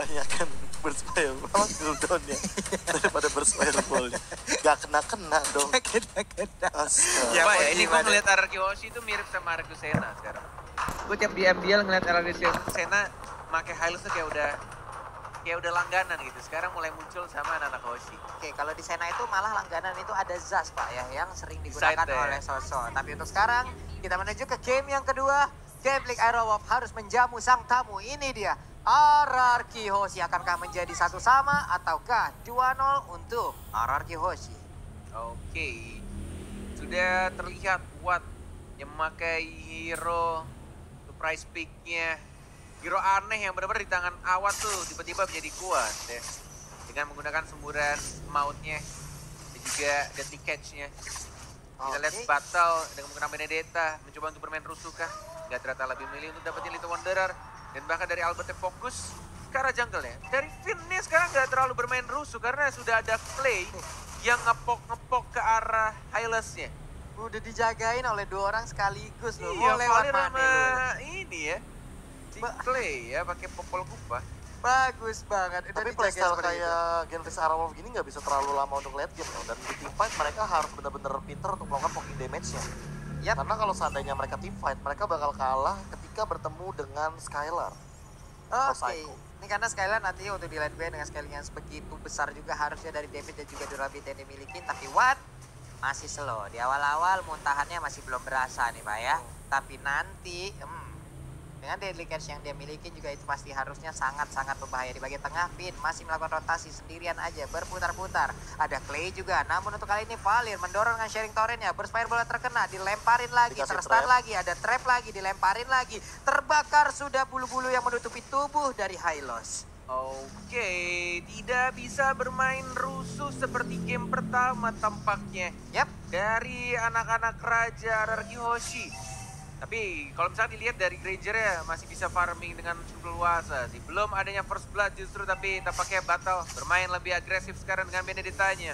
kebanyakan burst fireball cooldownnya daripada burst fireballnya. Gak kena-kena dong. Kena-kena. Astaga. Ya, Ya, ini gue gimana? ngeliat Araki Hoshi itu mirip sama Araki Sena sekarang. Gue tiap di MDL ngeliat Araki Sena pakai Hylos tuh kayak udah langganan gitu. Sekarang mulai muncul sama anak Hoshi. Oke, kalau di Sena itu malah langganan itu ada Zas Pak ya, yang sering digunakan Side, ya. oleh Soso. Tapi untuk sekarang kita menuju ke game yang kedua. Game League Aerowolf harus menjamu sang tamu. Ini dia, RRQ Hoshi. Akankah menjadi satu sama ataukah 2-0 untuk RRQ Hoshi? Oke, sudah terlihat Watt yang memakai hero surprise pick-nya. Hero aneh yang benar-benar di tangan Awat tuh tiba-tiba menjadi kuat ya. Dengan menggunakan semburan mautnya dan juga deadly catch-nya. Kita lihat Oke. battle dengan menggunakan Benedetta, mencoba untuk bermain rusuh kah? Gak ternyata lebih milih untuk dapetin Little Wanderer. Dan bahkan dari Albertnya fokus ke arah jungle-nya. Dari Finn nih sekarang gak terlalu bermain rusuh karena sudah ada Clay yang ngepok-ngepok ke arah Hylos-nya. Udah dijagain oleh dua orang sekaligus loh. Iya, Mau lewat Valir mana sama loh. ini ya. Si Clay ya pakai popol kupa. Bagus banget. Udah Tapi dijagain playstyle seperti itu. kayak Genfix Aerowolf gini nggak bisa terlalu lama untuk late game loh. Dan di team fight mereka harus benar-benar pinter untuk melakukan poking damage-nya. Yap. Karena kalau seandainya mereka team fight, mereka bakal kalah ketika bertemu dengan Skylar. Oke, Psycho. ini karena Skylar nanti untuk di lane B dengan scaling yang sebegitu besar juga harusnya dari David dan juga durability yang dimiliki. Tapi Watt masih slow. Di awal-awal muntahannya masih belum berasa nih Pak ya. Tapi nanti dengan deadly catch yang dia miliki juga itu pasti harusnya sangat-sangat berbahaya. Di bagian tengah, Finn masih melakukan rotasi sendirian aja, berputar-putar. Ada Clay juga, namun untuk kali ini Valir mendorong dengan sharing torrentnya. Burst fireball terkena, dilemparin lagi, Dikasih terstun trap. lagi, ada trap lagi, dilemparin lagi. Terbakar sudah bulu-bulu yang menutupi tubuh dari Hylos. Oke, tidak bisa bermain rusuh seperti game pertama tampaknya. Yap, Dari anak-anak Raja RRQ Hoshi. Tapi kalau misalnya dilihat dari Granger-nya masih bisa farming dengan cukup luasa sih. Belum adanya first blood justru, tapi tampaknya Battle bermain lebih agresif sekarang dengan Benedettanya.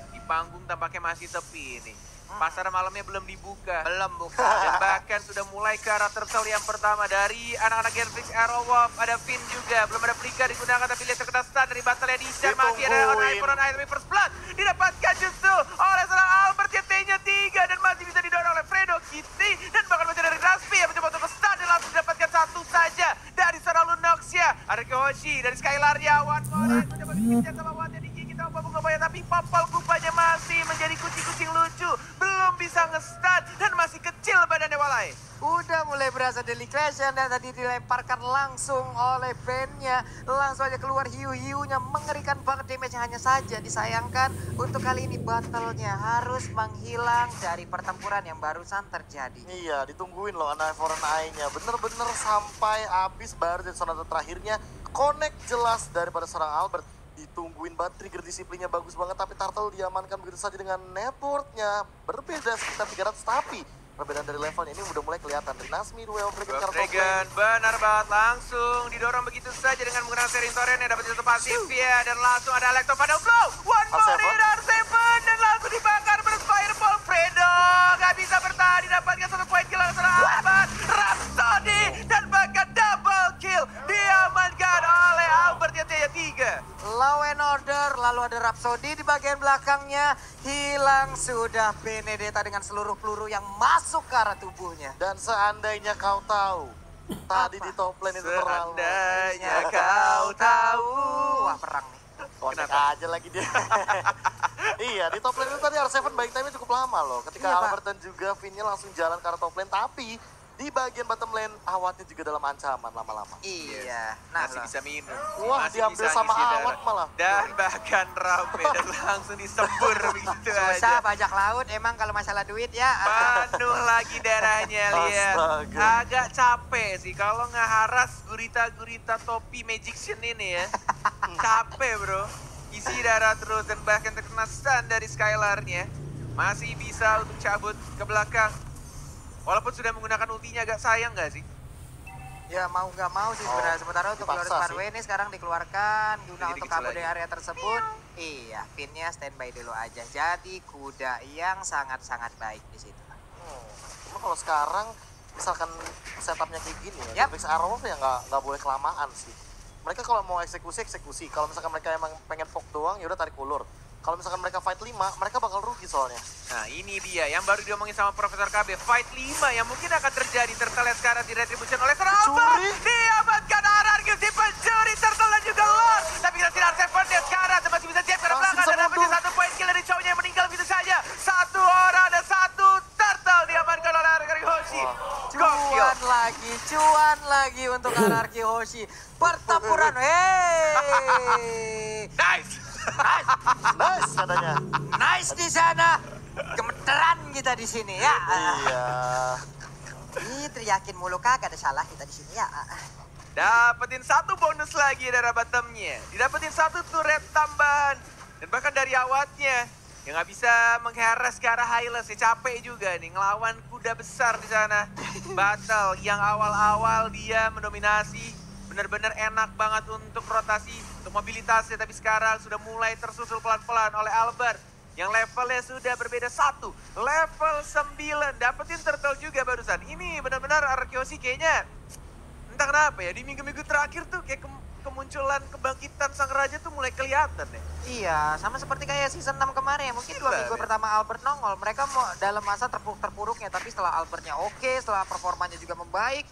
Di panggung tampaknya masih sepi ini. Pasar malamnya belum dibuka. belum buka. Dan bahkan sudah mulai ke arah turtle yang pertama dari anak-anak Genfix Aerowolf. Ada Finn juga, belum ada Flicker digunakan tapi lihat terkena stun dari battle yang di-share. Masih ada on eye for on eye, tapi first blood didapatkan justru oleh seorang Albert yang T-nya 3 dan masih bisa didorong oleh Fredo Kitty. Dan bahkan masih dari Raspi yang mencoba untuk stun dan langsung didapatkan satu saja dari seorang Lunoxia. Ada Hoshi dari Skylar-nya, One More mencoba dikejar sama Watt yang digigit sama Babung Ngebaya, tapi popol kupanya masih menjadi kucing-kucing lucu. Belum bisa nge-stun dan masih kecil badannya Walai. Udah mulai berasa delicration dan tadi dilemparkan langsung oleh bandnya. Langsung aja keluar hiu-hiunya, mengerikan banget damage-nya. Hanya saja disayangkan untuk kali ini battle-nya harus menghilang dari pertempuran yang barusan terjadi. Iya, ditungguin loh Ana Foreign Eye-nya. Bener-bener sampai habis baru dari sonata terakhirnya. Connect jelas daripada seorang Albert. Ditungguin banget, trigger disiplinnya bagus banget. Tapi Turtle diamankan begitu saja dengan networknya. Berbeda sekitar 300, tapi perbedaan dari levelnya ini udah mulai kelihatan. Dari Nasmi, Duel Dragon, Dwarf Cartop Dragon benar banget, langsung didorong begitu saja dengan menggunakan sharing torrent yang dapat satu pasif ya. Dan langsung ada Electro Final Blow. One more R7. in R7 dan langsung dibakar Fireball. Fredo gak bisa bertahan, didapatkan satu poin kill oleh seorang Albert. Rhapsody dan bahkan double kill diamankan oleh Albert yang T3. Law and Order, lalu ada Rhapsody di bagian belakangnya. Hilang sudah Benedetta dengan seluruh peluru yang masuk ke arah tubuhnya. Dan seandainya kau tahu, tadi Apa? di top lane itu terlalu. Seandainya kau tahu. Wah, perang nih. Kocak Kenapa? aja lagi dia. Iya, di top lane itu tadi R7 buying time-nya cukup lama loh. Ketika Iya, Pak. Albert dan juga Finn-nya langsung jalan ke arah top lane. Tapi di bagian bottom lane, Awatnya juga dalam ancaman lama-lama. Iya. Nah, Masih loh. bisa minum. Wah, Masih diambil bisa sama ngisi darah. Awat malah. Dan bahkan rame dan langsung disembur begitu Susah aja. bajak laut emang kalau masalah duit ya. Penuh lagi darahnya, lihat. Astaga. Agak capek sih kalau ngeharas gurita-gurita topi Magician ini ya. Capek bro. Isi darah terus dan bahkan terkena stun dari Skylar-nya. Masih bisa untuk cabut ke belakang. Walaupun sudah menggunakan ultinya, agak sayang gak sih? Ya mau nggak mau sih sebenarnya. Oh, Sementara untuk dipaksa Glorious sih. Parway ini sekarang dikeluarkan guna Jadi untuk kecil kabur lagi. dari area tersebut. Iya, pinnya standby dulu aja. Jadi kuda yang sangat-sangat baik di situ. Cuma kalau sekarang, misalkan setupnya kayak gini ya, Yap. Genfix Aerowolf ya nggak boleh kelamaan sih. mereka kalau mau eksekusi, kalau misalkan mereka emang pengen poke doang, ya udah tarik ulur. Kalau misalkan mereka fight 5, mereka bakal rugi soalnya. Nah ini dia yang baru diomongin sama Profesor KB. Fight 5 yang mungkin akan terjadi. Turtle sekarang di retribution oleh Serapa. Diamankan RRQ si pencuri Turtle dan juga Lord. Tapi kita sinar Seven dia sekarang masih bisa jam ke belakang. Dan dapat satu poin kill dari cowoknya yang meninggal begitu saja. Satu orang dan satu Turtle diamankan oleh RRQ Hoshi. Cuan lagi untuk RRQ Hoshi. Pertempuran, Nice. Nice katanya. Nice di sana. Gemeteran kita di sini ya. Iya. Ih, teriakin mulu kagak ada salah kita di sini ya. Dapetin satu bonus lagi dari bottomnya. Didapetin satu turret tambahan. Dan bahkan dari awatnya. Ya nggak bisa mengheres ke arah Hylos. Ya capek juga nih ngelawan kuda besar di sana. Battle yang awal-awal dia mendominasi. Benar-benar enak banget untuk rotasi, untuk mobilitasnya. Tapi sekarang sudah mulai tersusul pelan-pelan oleh Albert. Yang levelnya sudah berbeda satu. Level 9. Dapetin turtle juga barusan. Ini benar-benar RRQ Hoshi kayaknya. Entah kenapa ya, di minggu-minggu terakhir tuh kayak kemunculan kebangkitan sang raja tuh mulai kelihatan ya. Iya, sama seperti kayak season 6 kemarin ya. Mungkin 2 minggu pertama Albert nongol, mereka mau dalam masa terpuruk-terpuruknya. Tapi setelah Albertnya oke, setelah performanya juga membaik,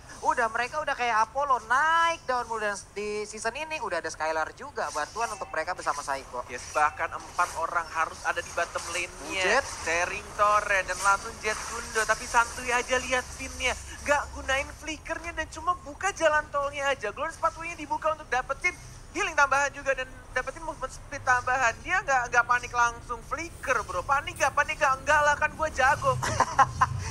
mereka udah kayak Apollo naik daun muda. Di season ini udah ada Skylar juga, bantuan untuk mereka bersama Saiko. Yes, bahkan 4 orang harus ada di bottom lane-nya. Jet. Sharing torrent dan langsung Jet Gundo. Tapi santuy aja lihat pinnya. Gak gunain flickernya dan cuma buka jalan tolnya aja. Glorious Pathway-nya dibuka untuk dapetin healing tambahan juga dan dapetin movement speed tambahan. Dia nggak panik langsung flicker bro. Panik gak? Enggak lah, kan gue jago.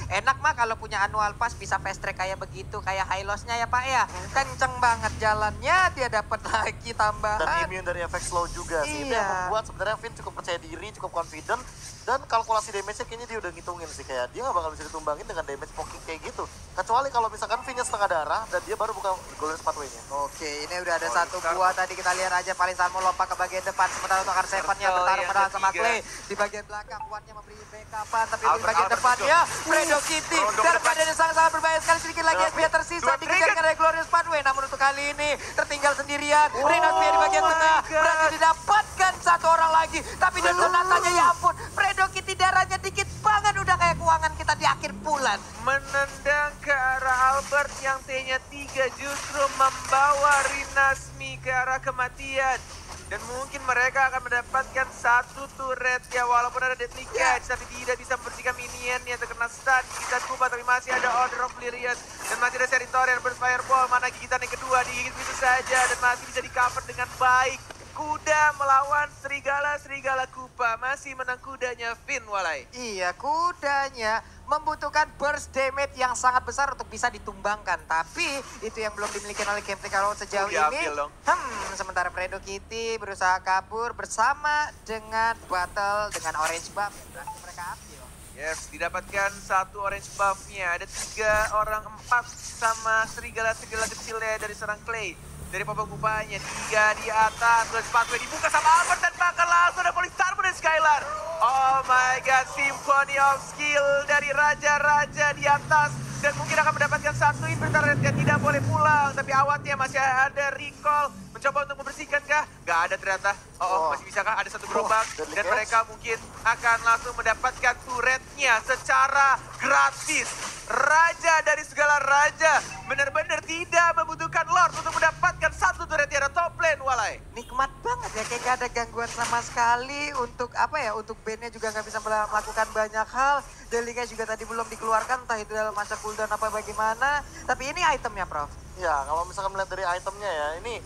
Enak mah kalau punya annual pass bisa fast track kayak begitu, kayak Hylosnya ya Pak ya. Kenceng banget jalannya, dia dapat lagi tambahan. Dan immune dari efek slow juga sih. Itu yang membuat sebenarnya Finn cukup percaya diri, cukup confident. Dan kalkulasi damage-nya kayaknya dia udah ngitungin sih. Kayak dia gak bakal bisa ditumbangin dengan damage poking kayak gitu. Kecuali kalau misalkan Finn-nya setengah darah dan dia baru buka Golden Pathway-nya. Oke, ini udah ada satu buah tadi kita lihat aja. paling mau lompat ke bagian depan. Sementara untuk R7-nya bertarung melawan sama Clay. Di bagian belakang kuatnya memberi backupan. Tapi di bagian depannya Fredo Kitty. Dan badannya sangat-sangat berbahaya sekali. Sedikit lagi SP tersisa. Dikejar dari Glorious Pathway. Namun untuk kali ini tertinggal sendirian. Rina Spia di bagian tengah. Berhasil didapatkan satu orang lagi. Tapi dan sonatanya ya ampun. Fredo Kitty darahnya dikit banget. Udah kayak keuangan kita di akhir bulan. Menendang ke arah Albert yang T-nya 3 justru membawa Rinasmi ke arah kematian. Dan mungkin mereka akan mendapatkan satu turret ya, walaupun ada deadly catch tapi tidak bisa membersihkan minion yang terkena stun. Gigitan Kuba tapi masih ada Order of Lyrian dan masih ada Seritorian Burst Fireball. Mana gigitan yang kedua digigit begitu saja dan masih bisa di cover dengan baik. Kuda melawan serigala Kupa, masih menang kudanya Finn Walai. Iya, kudanya membutuhkan burst damage yang sangat besar untuk bisa ditumbangkan. Tapi itu yang belum dimiliki oleh Game Freak kalau sejauh ini. Sementara Fredo Kitty berusaha kabur bersama dengan battle dengan orange buff. Berarti mereka ambil. Yes, didapatkan satu orange buff-nya. Ada 3 orang 4 sama serigala-serigala kecilnya dari serang Clay. Dari Papa Kupanya, 3 di atas, terus pathway dibuka sama Albert dan bahkan langsung ada Polystarmo dan Skylar. Oh my god, Symphony of Skill dari Raja-Raja di atas. Dan mungkin akan mendapatkan satu inventory yang tidak boleh pulang. Tapi awatnya masih ada recall. Mencoba untuk membersihkan kah? Gak ada ternyata. Masih bisa kah? Ada satu gerombang. Dan mereka mungkin akan langsung mendapatkan turretnya secara gratis. Raja dari segala raja. Benar-benar tidak membutuhkan Lord untuk mendapatkan satu turret yang ada top lane, Walai. Nikmat banget ya, kayak gak ada gangguan sama sekali. Untuk apa ya, untuk bandnya juga gak bisa melakukan banyak hal. Deliknya juga tadi belum dikeluarkan, entah itu dalam masa cooldown apa bagaimana. Tapi ini itemnya, Prof. Ya, kalau misalkan melihat dari itemnya ya, ini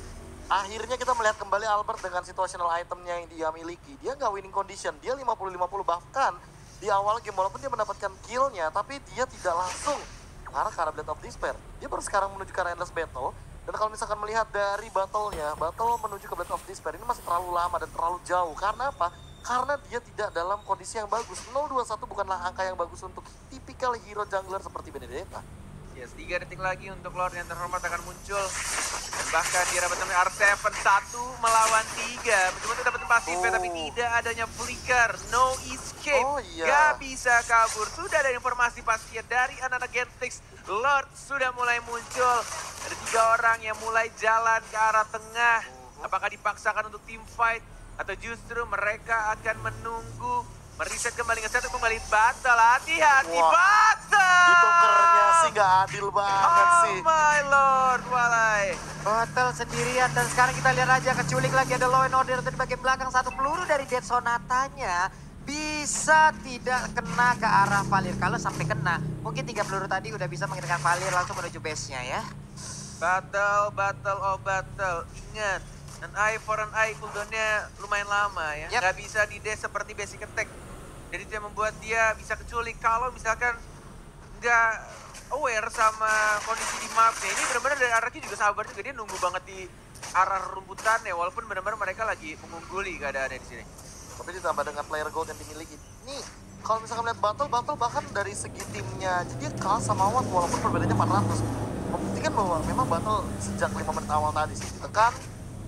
akhirnya kita melihat kembali Albert dengan situational itemnya yang dia miliki. Dia nggak winning condition, dia 50-50 bahkan di awal game walaupun dia mendapatkan killnya, tapi dia tidak langsung mengarah ke arah Blade of Despair. Dia baru sekarang menuju ke arah Endless Battle. Dan kalau misalkan melihat dari battle-nya, battle menuju ke Blade of Despair ini masih terlalu lama dan terlalu jauh. Karena apa? Karena dia tidak dalam kondisi yang bagus. 0-2-1 bukanlah angka yang bagus untuk tipikal hero jungler seperti Benedetta. Yes, 3 detik lagi untuk Lord yang terhormat akan muncul. Dan bahkan di era pertama R7 1 melawan 3. Mencoba untuk dapetin pasifnya tapi tidak adanya flicker. No escape. Oh, iya. Gak bisa kabur. Sudah ada informasi pastinya dari anak-anak Genflix. Lord sudah mulai muncul. Ada 3 orang yang mulai jalan ke arah tengah. Apakah dipaksakan untuk team fight? Atau justru mereka akan menunggu meriset kembali ke satu kembali battle. Hati-hati battle. Ditukernya sih nggak adil banget sih. Oh my lord, walai. Battle sendirian dan sekarang kita lihat aja keculik lagi ada Law and Order di bagian belakang. Satu peluru dari Dead Sonatanya bisa tidak kena ke arah Valir. Kalau sampai kena, mungkin 3 peluru tadi udah bisa mengenakan Valir langsung menuju base-nya ya. Battle of battle. Ingat, an eye for an eye cooldown-nya lumayan lama ya. Yep. Nggak bisa di dash seperti basic attack. Jadi itu yang membuat dia bisa keculik kalau misalkan nggak aware sama kondisi di mapnya. Ini benar-benar dari RRQ juga sabar juga, dia nunggu banget di arah rumputan ya, walaupun benar-benar mereka lagi mengungguli keadaannya di sini. Tapi ditambah dengan player gold yang dimiliki. Nih, kalau misalkan lihat battle bahkan dari segi timnya, jadi dia kalah sama Watt walaupun perbedaannya 400. Membuktikan bahwa memang battle sejak 5 menit awal tadi sih ditekan.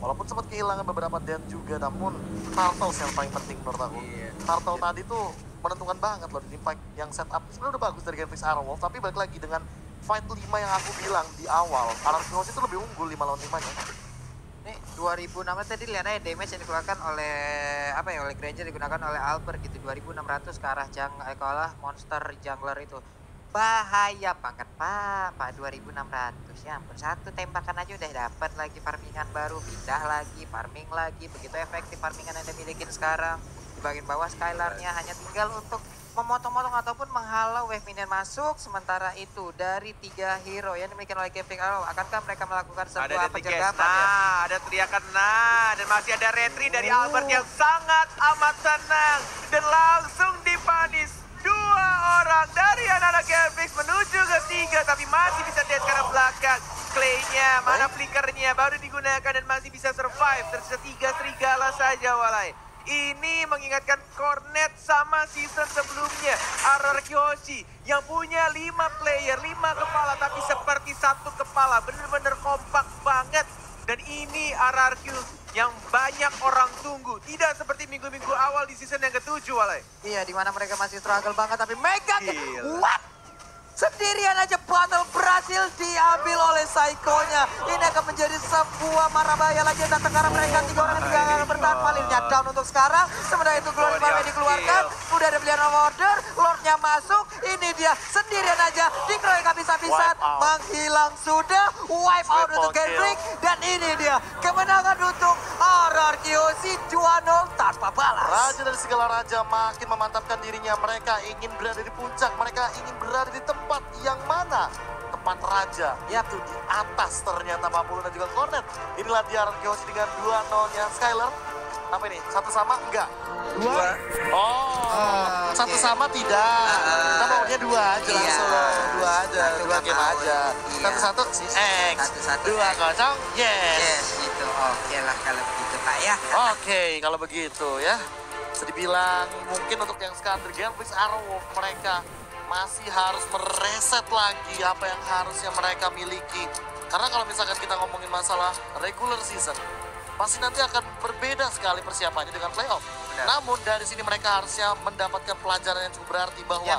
Walaupun sempat kehilangan beberapa den juga, namun Turtles yang paling penting menurut aku. Iya. Turtle tadi tuh menentukan banget loh di fight yang setup. Sebenarnya udah bagus dari Genflix Airwolf, tapi balik lagi dengan fight 5 yang aku bilang di awal. Ararkios itu lebih unggul 5 lawan 5-nya. Nih 2016 tadi lihat aja damage yang dikeluarkan oleh oleh Granger digunakan oleh Albert gitu 2600 ke arah monster jungler itu. Bahaya banget Pak 2600 ya ampun, satu tembakan aja udah dapat lagi farmingan baru, pindah lagi, farming lagi, begitu efektif farmingan yang dimiliki sekarang. Di bagian bawah Skylarnya hanya tinggal untuk memotong-motong ataupun menghalau wave minion masuk. Sementara itu dari 3 hero yang dimiliki oleh Genflix Arrow, akankah mereka melakukan sebuah penjagapan ya? Ada teriakan dan masih ada retri dari Albert yang sangat amat tenang dan langsung dipanis. 2 orang dari anak-anak Genflix menuju ke 3 tapi masih bisa lihat ke arah belakang. Clay-nya, mana flickernya baru digunakan dan masih bisa survive. Tersisa 3 serigala saja walai. Ini mengingatkan Cornet sama season sebelumnya. RRQ Hoshi yang punya 5 player, 5 kepala tapi seperti satu kepala. Bener-bener kompak banget. Dan ini RRQ yang banyak orang tunggu. Tidak seperti minggu-minggu awal di season yang ke-7 walai. Iya, di mana mereka masih struggle banget tapi Mega Gila. what? Sendirian aja battle berhasil diambil oleh Psycho-nya. Ini akan menjadi sebuah marabaya lagi yang datang ke arah mereka. 3 orang yang 3 kali bertahan. Valirnya down untuk sekarang. Sementara itu Glory Farming dikeluarkan. Udah ada pilihan order. Lordnya masuk. Ini dia sendirian aja. Dikeroyok habis-habisan. Menghilang sudah. Wipe out untuk Genflix. Dan ini dia kemenangan untuk RRQ Hoshi 2-0 tanpa balas. Raja dari segala raja makin memantapkan dirinya. Mereka ingin berada di puncak. Mereka ingin berada di tempat yang mana? Tempat raja. Itu di atas ternyata Mapulu dan juga Cornet. Inilah dia RRQ Hoshi dengan 2-0-nya Skylar. Apa ini? Satu sama? Enggak. 2? Oh, oke. satu sama tidak. Kita maunya 2 aja Iya. langsung. 2 aja, Satu 2 game mau. aja. Iya. 1-1 si X. 1-1 2-0 yes. Yes, gitu. Oke lah kalau begitu Pak ya. Oke, kalau begitu ya. Bisa dibilang mungkin untuk yang sekarang Genflix Arrow mereka masih harus mereset lagi apa yang harusnya mereka miliki. Karena kalau misalkan kita ngomongin masalah regular season, pasti nanti akan berbeda sekali persiapannya dengan playoff. Benar. Namun dari sini mereka harusnya mendapatkan pelajaran yang cukup berarti bahwa